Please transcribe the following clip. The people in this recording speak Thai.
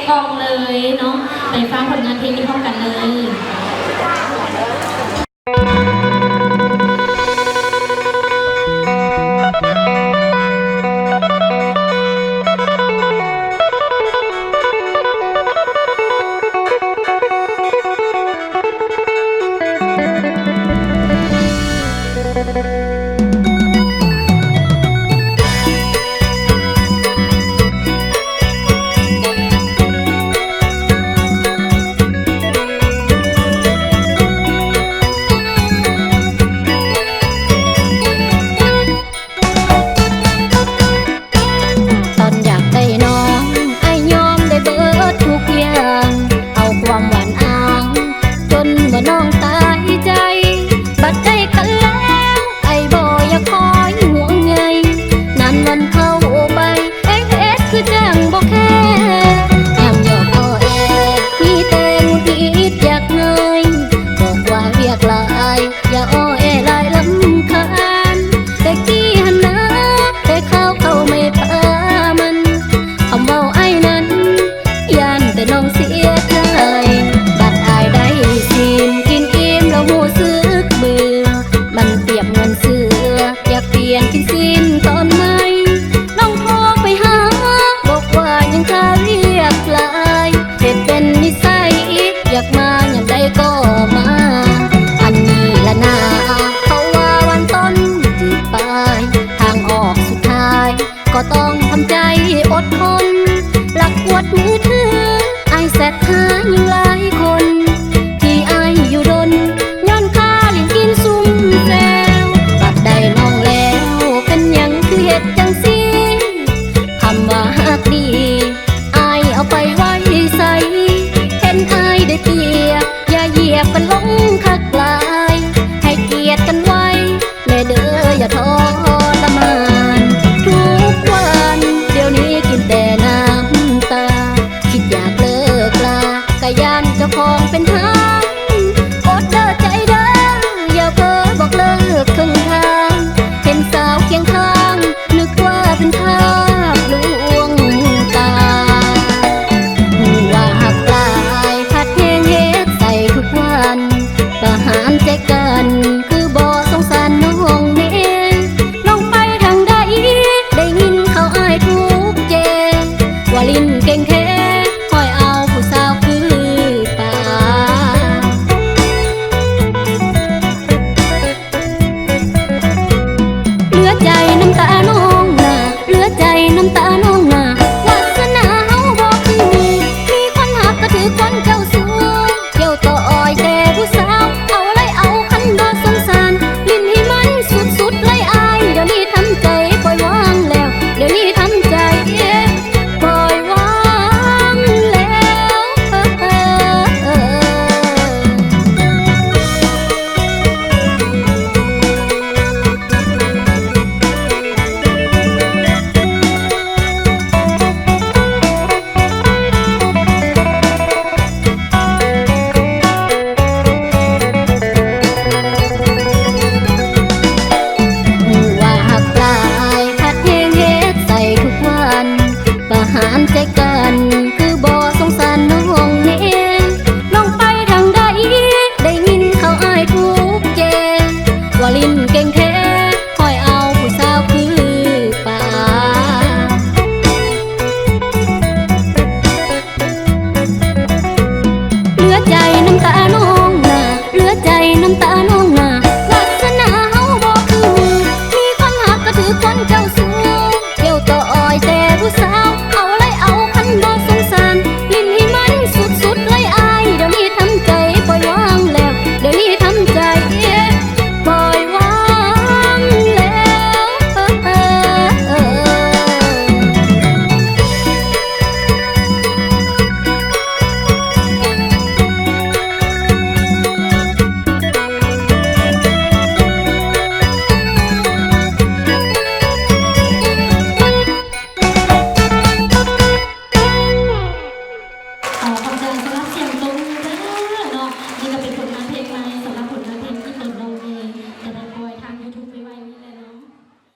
กล่องเลยเนาะไปฟังผลงานเพลงนี้พร้อมกันเลย ก็ต้องทำใจอดทนหลักกวดมือถือไอแซดหาอยู่หลายคนที่ไออยู่ดนย้อนค่าลิ้นกินซุ่มแซวบัดใดน้องแล้วเป็นยังคือเฮ็ดจังสิคำว่าฮักดีไอเอาไปไว้ใส่เห็นไอได้เปรียบอย่าเหยียบกันลงคักลายให้เกียรติกันไว้แม่เด้ออย่าท้อละมานแต่น้ำตาคิดอยากเลิกลากะยานเจ้าของเป็นทางอดเด้อใจเด้ออย่าเพ้อบอกเลิกครึ่งทางเห็นสาวเคียงข้างนึกว่าเป็นภาพลวงตาว่าหักหลายพัดเพลงเฮ็ดใส่ทุกวันประหารใจกันคือบ่สงสารน้องเน่น้องไปทางใดได้ยินเขาอ้ายทุกว่าลิ้นเก่งแท้คอยเอาผู้สาวคือป่าเหลือใจน้ำตาน้องน่ะเหลือใจน้ำตาน้องน่ะวาสนาเฮาบ่คือมีคนหักก็ถือคนเจ้าสู้เกี่ยวต่ออ้อยแต่ผู้สาวเอาไรเอาคันบ่สงสารลิ้นให้มันสุดๆเลยอายเดี๋ยวนี้ทำใจปล่อยวางแล้วเดี๋ยวนี้ทำใจใจกันคือบ่สงสารน้องเน่น้องไปทางใดได้ยินเขาอ้ายทุกเจว่าลิ้นเก่งแท้คอยเอาผู้สาวคือป่าเหลือใจน้ำตาน้องน่ะเหลือใจน้ำตาน้องน่ะวาสนาเฮาบ่คือมีคนหักก็ถือคนเจ้าสู้เกี่ยวต่ออ้อยแต่ผู้สาวบ่สงสารลิ้นให้มันสุดๆเลยอายเดี๋ยวนี้ทำใจปล่อยวางแล้วเดี๋ยวนี้ทำใจปล่อยวางแล้วขอบคุณสำหรับเสียงตรง